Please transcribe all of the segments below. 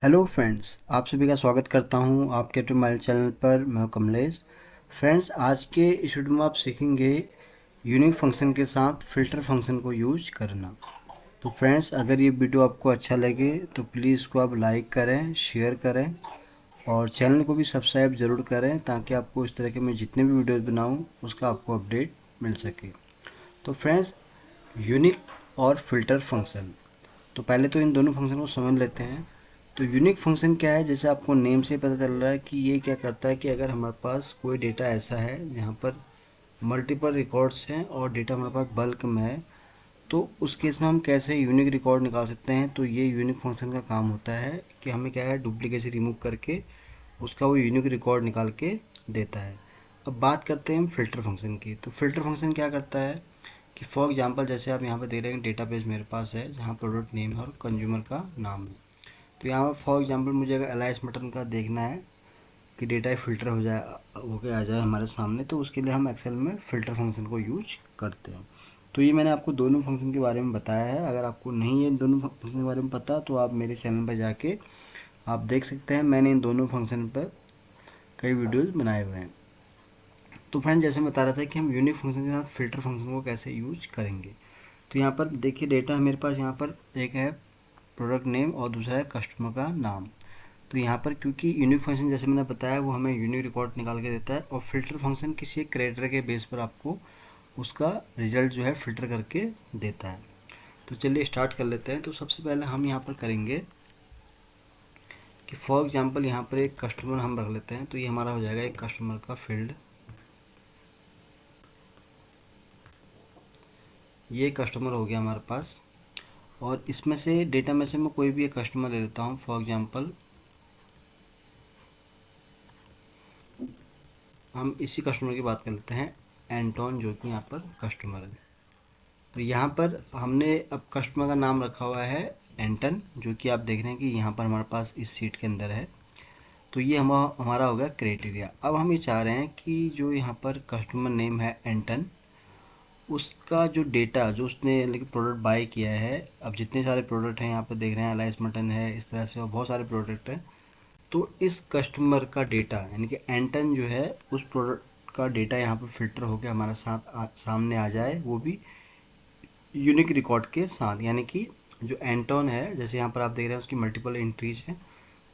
Hello friends, आप सभी का स्वागत करता हूं आपके अपने मोबाइल चैनल पर। मैं हूं कमलेश। फ्रेंड्स, आज के इस वीडियो में आप सीखेंगे यूनिक फंक्शन के साथ फिल्टर फंक्शन को यूज करना। तो फ्रेंड्स, अगर ये वीडियो आपको अच्छा लगे तो प्लीज़ इसको आप लाइक करें, शेयर करें और चैनल को भी सब्सक्राइब ज़रूर करें ताकि आपको इस तरह के मैं जितने भी वीडियोज़ बनाऊँ उसका आपको अपडेट मिल सके। तो फ्रेंड्स, यूनिक और फिल्टर फंक्शन, तो पहले तो इन दोनों फंक्शन को समझ लेते हैं। तो यूनिक फंक्शन क्या है, जैसे आपको नेम से पता चल रहा है कि ये क्या करता है कि अगर हमारे पास कोई डेटा ऐसा है जहाँ पर मल्टीपल रिकॉर्ड्स हैं और डेटा हमारे पास बल्क में है, तो उस केस में हम कैसे यूनिक रिकॉर्ड निकाल सकते हैं। तो ये यूनिक फंक्शन का काम होता है कि हमें क्या है, डुप्लीकेसी रिमूव करके उसका वो यूनिक रिकॉर्ड निकाल के देता है। अब बात करते हैं हम फिल्टर फंक्शन की। तो फिल्टर फंक्शन क्या करता है कि फॉर एग्जांपल जैसे आप यहाँ पर देख रहे हैं डेटाबेस मेरे पास है जहाँ प्रोडक्ट नेम है और कंज्यूमर का नाम है। तो यहाँ पर फॉर एग्जांपल मुझे अगर एलाइस मटन का देखना है कि डेटा फिल्टर हो जाए, होके आ जाए हमारे सामने, तो उसके लिए हम एक्सेल में फ़िल्टर फंक्शन को यूज करते हैं। तो ये मैंने आपको दोनों फंक्शन के बारे में बताया है। अगर आपको नहीं है इन दोनों फंक्शन के बारे में पता तो आप मेरे चैनल पर जाके आप देख सकते हैं, मैंने इन दोनों फंक्शन पर कई वीडियोज़ बनाए हुए हैं। तो फ्रेंड, जैसे मैं बता रहा था कि हम यूनिक फंक्शन के साथ फिल्टर फंक्शन को कैसे यूज करेंगे। तो यहाँ पर देखिए, डेटा है मेरे पास, यहाँ पर एक है प्रोडक्ट नेम और दूसरा है कस्टमर का नाम। तो यहाँ पर क्योंकि यूनिक फंक्शन जैसे मैंने बताया वो हमें यूनिक रिकॉर्ड निकाल के देता है और फिल्टर फंक्शन किसी एक क्राइटेरिया के बेस पर आपको उसका रिजल्ट जो है फिल्टर करके देता है। तो चलिए स्टार्ट कर लेते हैं। तो सबसे पहले हम यहाँ पर करेंगे कि फॉर एग्जांपल यहाँ पर एक कस्टमर हम रख लेते हैं। तो ये हमारा हो जाएगा एक कस्टमर का फील्ड। ये कस्टमर हो गया हमारे पास और इसमें से डेटा में से मैं कोई भी एक कस्टमर ले लेता हूँ। फॉर एग्जांपल हम इसी कस्टमर की बात कर लेते हैं, एंटोन, जो कि यहाँ पर कस्टमर है। तो यहाँ पर हमने अब कस्टमर का नाम रखा हुआ है एंटन, जो कि आप देख रहे हैं कि यहाँ पर हमारे पास इस सीट के अंदर है। तो ये हमारा हो गया क्राइटेरिया। अब हम ये चाह रहे हैं कि जो यहाँ पर कस्टमर नेम है एंटन, उसका जो डेटा जो उसने लेकिन प्रोडक्ट बाय किया है, अब जितने सारे प्रोडक्ट हैं यहाँ पर देख रहे हैं, अलाइस मटन है, इस तरह से और बहुत सारे प्रोडक्ट हैं। तो इस कस्टमर का डेटा यानी कि एंटन जो है उस प्रोडक्ट का डेटा यहाँ पर फिल्टर होकर हमारे सामने आ जाए, वो भी यूनिक रिकॉर्ड के साथ। यानी कि जो एंटोन है, जैसे यहाँ पर आप देख रहे हैं उसकी मल्टीपल एंट्रीज हैं।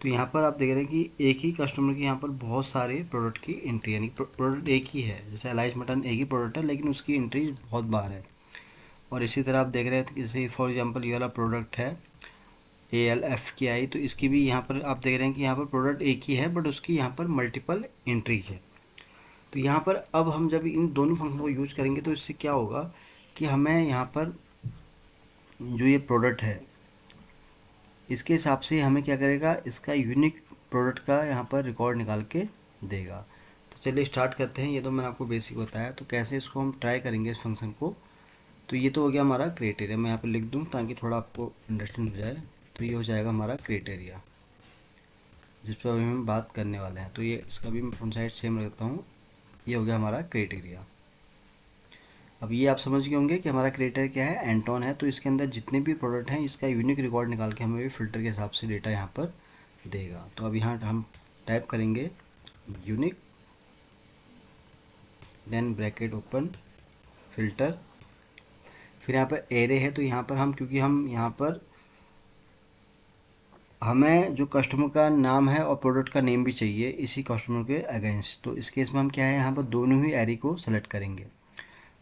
तो यहाँ पर आप देख रहे हैं कि एक ही कस्टमर के यहाँ पर बहुत सारे प्रोडक्ट की एंट्री, यानी प्रोडक्ट एक ही है। जैसे अलाइस मटन एक ही प्रोडक्ट है लेकिन उसकी एंट्रीज बहुत बार है। और इसी तरह आप देख रहे हैं जैसे फॉर एग्जांपल ये वाला प्रोडक्ट है ALF की आई, तो इसकी भी यहाँ पर आप देख रहे हैं कि यहाँ पर प्रोडक्ट एक ही है बट उसकी यहाँ पर मल्टीपल एंट्रीज है। तो यहाँ पर अब हम जब इन दोनों फंक्शन को यूज करेंगे तो इससे क्या होगा कि हमें यहाँ पर जो ये प्रोडक्ट है इसके हिसाब से हमें क्या करेगा, इसका यूनिक प्रोडक्ट का यहाँ पर रिकॉर्ड निकाल के देगा। तो चलिए स्टार्ट करते हैं। ये तो मैंने आपको बेसिक बताया, तो कैसे इसको हम ट्राई करेंगे इस फंक्शन को। तो ये तो हो गया हमारा क्राइटेरिया, मैं यहाँ पर लिख दूँ ताकि थोड़ा आपको अंडरस्टैंड हो जाए। तो ये हो जाएगा हमारा क्राइटेरिया जिस पर अभी हम बात करने वाले हैं। तो ये इसका भी मैं फ्रंट साइड सेम रखता हूँ। ये हो गया हमारा क्राइटेरिया। अब ये आप समझ गए होंगे कि हमारा क्रिएटर क्या है, एंटोन है। तो इसके अंदर जितने भी प्रोडक्ट हैं इसका यूनिक रिकॉर्ड निकाल के हमें भी फिल्टर के हिसाब से डेटा यहाँ पर देगा। तो अब यहाँ हम टाइप करेंगे unique, then bracket open, filter, फिर यहाँ पर एरे है। तो यहाँ पर हम, क्योंकि हम यहाँ पर हमें जो कस्टमर का नाम है और प्रोडक्ट का नेम भी चाहिए इसी कस्टमर के अगेंस्ट, तो इस केस में हम क्या है, यहाँ पर दोनों ही एरे को सेलेक्ट करेंगे।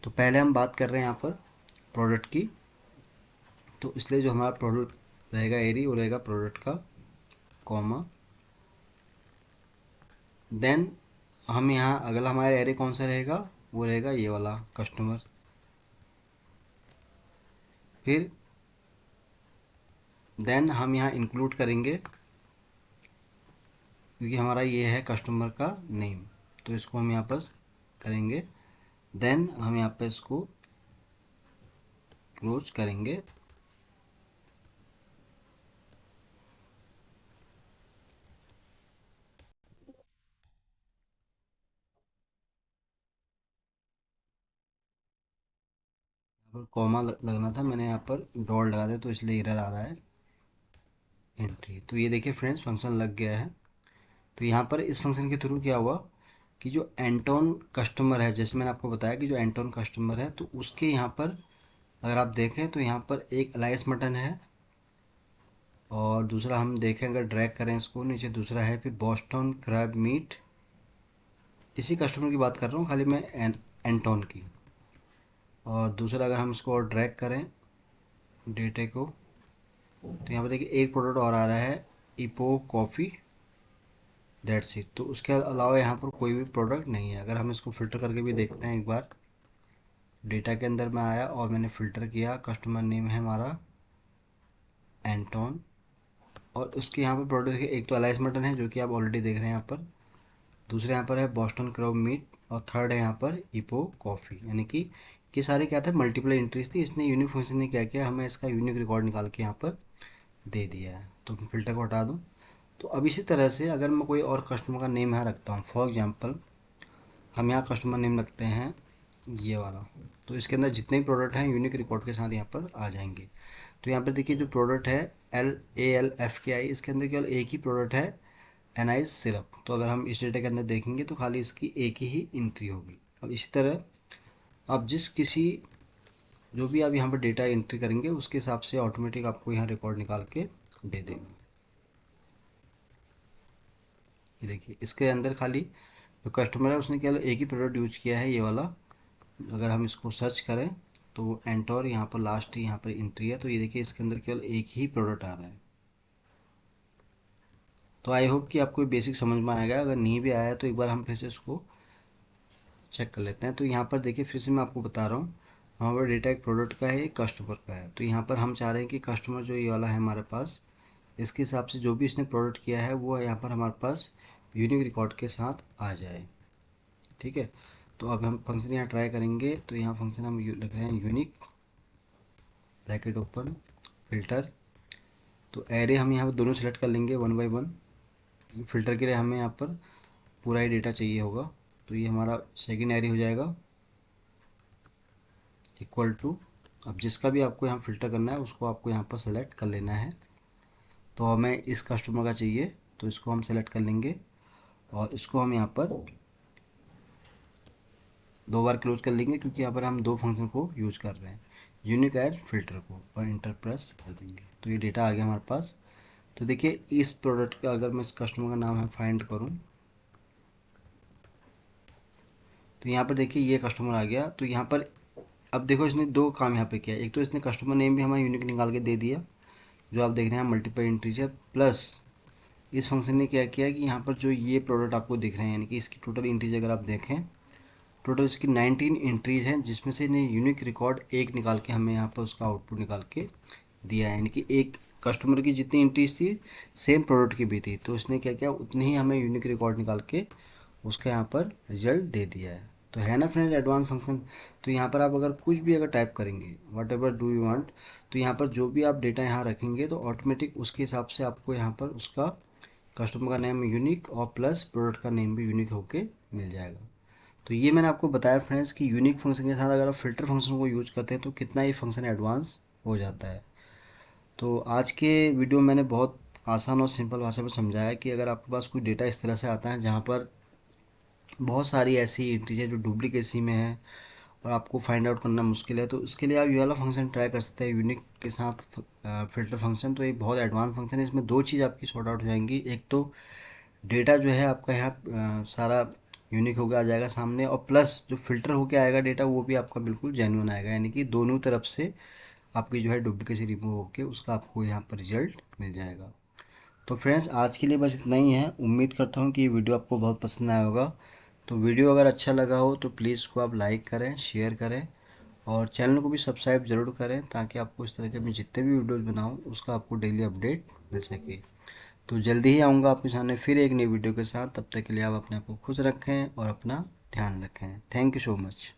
तो पहले हम बात कर रहे हैं यहाँ पर प्रोडक्ट की। तो इसलिए जो हमारा प्रोडक्ट रहेगा एरी, वो रहेगा प्रोडक्ट का, कॉमा, देन हम यहाँ अगला हमारा एरे कौन सा रहेगा, वो रहेगा ये वाला कस्टमर। फिर देन हम यहाँ इंक्लूड करेंगे क्योंकि हमारा ये है कस्टमर का नेम, तो इसको हम यहाँ पर करेंगे। देन हम यहाँ पे इसको क्लोज करेंगे। यहाँ पर कॉमा लगना था, मैंने यहाँ पर डॉट लगा दिया तो इसलिए एरर आ रहा है। एंट्री। तो ये देखिए फ्रेंड्स फंक्शन लग गया है। तो यहाँ पर इस फंक्शन के थ्रू क्या हुआ कि जो एंटोन कस्टमर है, जैसे मैंने आपको बताया कि जो एंटोन कस्टमर है तो उसके यहाँ पर अगर आप देखें तो यहाँ पर एक अलाइस मटन है, और दूसरा हम देखें अगर ड्रैग करें इसको नीचे, दूसरा है फिर बॉस्टन क्रैब मीट। इसी कस्टमर की बात कर रहा हूँ खाली मैं, एंटोन की। और दूसरा अगर हम इसको और ड्रैग करें डेटा को, तो यहाँ पर देखिए एक प्रोडक्ट और आ रहा है, इपो कॉफ़ी, दैट्स इट। तो उसके अलावा यहाँ पर कोई भी प्रोडक्ट नहीं है। अगर हम इसको फ़िल्टर करके भी देखते हैं एक बार, डेटा के अंदर मैं आया और मैंने फ़िल्टर किया, कस्टमर नेम है हमारा एंटोन, और उसके यहाँ पर प्रोडक्ट देखिए, एक तो अलाइस मटन है जो कि आप ऑलरेडी देख रहे हैं यहाँ पर, दूसरे यहाँ पर है बॉस्टन क्रॉब मीट, और थर्ड है यहाँ पर इपो कॉफ़ी। यानी कि ये सारे क्या थे, मल्टीपल एंट्रीज थी। इसने यूनिक फंक्शन ने क्या किया, हमें इसका यूनिक रिकॉर्ड निकाल के यहाँ पर दे दिया है। तो मैं फ़िल्टर को हटा दूँ। तो अब इसी तरह से अगर मैं कोई और कस्टमर का नेम यहाँ रखता हूँ, फॉर एग्जांपल हम यहाँ कस्टमर नेम रखते हैं ये वाला, तो इसके अंदर जितने भी प्रोडक्ट हैं यूनिक रिकॉर्ड के साथ यहाँ पर आ जाएंगे। तो यहाँ पर देखिए जो प्रोडक्ट है LALFKI, इसके अंदर केवल एक ही प्रोडक्ट है, एनाइस सिरप। तो अगर हम इस डेटा के अंदर देखेंगे तो खाली इसकी एक ही एंट्री होगी। अब इसी तरह आप जो भी आप यहाँ पर डेटा एंट्री करेंगे उसके हिसाब से ऑटोमेटिक आपको यहाँ रिकॉर्ड निकाल के दे देगा। ये देखिए इसके अंदर खाली जो कस्टमर है उसने केवल एक ही प्रोडक्ट यूज किया है, ये वाला। अगर हम इसको सर्च करें तो एंटोर यहाँ पर लास्ट यहाँ पर एंट्री है, तो ये देखिए इसके अंदर केवल एक ही प्रोडक्ट आ रहा है। तो आई होप कि आपको बेसिक समझ में आएगा। अगर नहीं भी आया तो एक बार हम फिर से इसको चेक कर लेते हैं। तो यहाँ पर देखिए फिर से मैं आपको बता रहा हूँ, वहाँ पर डेटा एक प्रोडक्ट का है, एक कस्टमर का है। तो यहाँ पर हम चाह रहे हैं कि कस्टमर जो ये वाला है हमारे पास, इसके हिसाब से जो भी इसने प्रोडक्ट किया है वो यहाँ पर हमारे पास यूनिक रिकॉर्ड के साथ आ जाए। ठीक है, तो अब हम फंक्शन यहाँ ट्राई करेंगे। तो यहाँ फंक्शन हम लिख रहे हैं यूनिक ब्रैकेट ओपन फिल्टर। तो एरे हम यहाँ पर दोनों सेलेक्ट कर लेंगे वन बाई वन। फिल्टर के लिए हमें यहाँ पर पूरा ही डेटा चाहिए होगा। तो ये हमारा सेकेंड एरे हो जाएगा, इक्वल टू, अब जिसका भी आपको यहाँ फ़िल्टर करना है उसको आपको यहाँ पर सेलेक्ट कर लेना है। तो हमें इस कस्टमर का चाहिए तो इसको हम सेलेक्ट कर लेंगे, और इसको हम यहाँ पर दो बार क्लोज कर लेंगे क्योंकि यहाँ पर हम दो फंक्शन को यूज़ कर रहे हैं, यूनिक ऐड फिल्टर को, और इंटर प्रेस कर देंगे। तो ये डेटा आ गया हमारे पास। तो देखिए इस प्रोडक्ट का अगर मैं इस कस्टमर का नाम है फाइंड करूँ तो यहाँ पर देखिए ये कस्टमर आ गया। तो यहाँ पर अब देखो इसने दो काम यहाँ पे किया, एक तो इसने कस्टमर नेम भी हमारा यूनिक निकाल के दे दिया जो आप देख रहे हैं मल्टीपल एंट्रीज है, प्लस इस फंक्शन ने क्या किया कि यहाँ पर जो ये प्रोडक्ट आपको दिख रहे हैं, यानी कि इसकी टोटल एंट्रीज अगर आप देखें, टोटल इसकी 19 एंट्रीज हैं, जिसमें से इन्हें यूनिक रिकॉर्ड एक निकाल के हमें यहाँ पर उसका आउटपुट निकाल के दिया है। यानी कि एक कस्टमर की जितनी एंट्रीज थी सेम प्रोडक्ट की भी थी, तो इसने क्या किया उतनी ही हमें यूनिक रिकॉर्ड निकाल के उसका यहाँ पर रिजल्ट दे दिया है। तो है ना फ्रेंड्स एडवांस फंक्शन। तो यहाँ पर आप अगर कुछ भी अगर टाइप करेंगे what ever do you want, तो यहाँ पर जो भी आप डेटा यहाँ रखेंगे तो ऑटोमेटिक उसके हिसाब से आपको यहाँ पर उसका कस्टमर का नेम यूनिक और प्लस प्रोडक्ट का नेम भी यूनिक होके मिल जाएगा। तो ये मैंने आपको बताया फ्रेंड्स कि यूनिक फंक्शन के साथ अगर आप फिल्टर फंक्शन को यूज करते हैं तो कितना ये फंक्शन एडवांस हो जाता है। तो आज के वीडियो में मैंने बहुत आसान और सिंपल भाषा में समझाया कि अगर आपके पास कोई डेटा इस तरह से आता है जहाँ पर बहुत सारी ऐसी एंट्रीज है जो डुप्लीकेसी में है और आपको फाइंड आउट करना मुश्किल है, तो उसके लिए आप ये वाला फंक्शन ट्राई कर सकते हैं यूनिक के साथ फिल्टर फंक्शन। तो ये बहुत एडवांस फंक्शन है, इसमें दो चीज़ आपकी सॉर्ट आउट हो जाएंगी। एक तो डेटा जो है आपका यहाँ सारा यूनिक होकर आ जाएगा सामने, और प्लस जो फिल्टर होके आएगा डेटा वो भी आपका बिल्कुल जेन्युइन आएगा, यानी कि दोनों तरफ से आपकी जो है डुप्लीकेसी रिमूव होके उसका आपको यहाँ पर रिजल्ट मिल जाएगा। तो फ्रेंड्स आज के लिए बस इतना ही है। उम्मीद करता हूँ कि ये वीडियो आपको बहुत पसंद आया होगा। तो वीडियो अगर अच्छा लगा हो तो प्लीज़ इसको आप लाइक करें, शेयर करें, और चैनल को भी सब्सक्राइब ज़रूर करें ताकि आपको इस तरह के मैं जितने भी वीडियोज़ बनाऊँ उसका आपको डेली अपडेट मिल सके। तो जल्दी ही आऊँगा आपके सामने फिर एक नई वीडियो के साथ। तब तक के लिए आप अपने आप को खुश रखें और अपना ध्यान रखें। Thank you so much.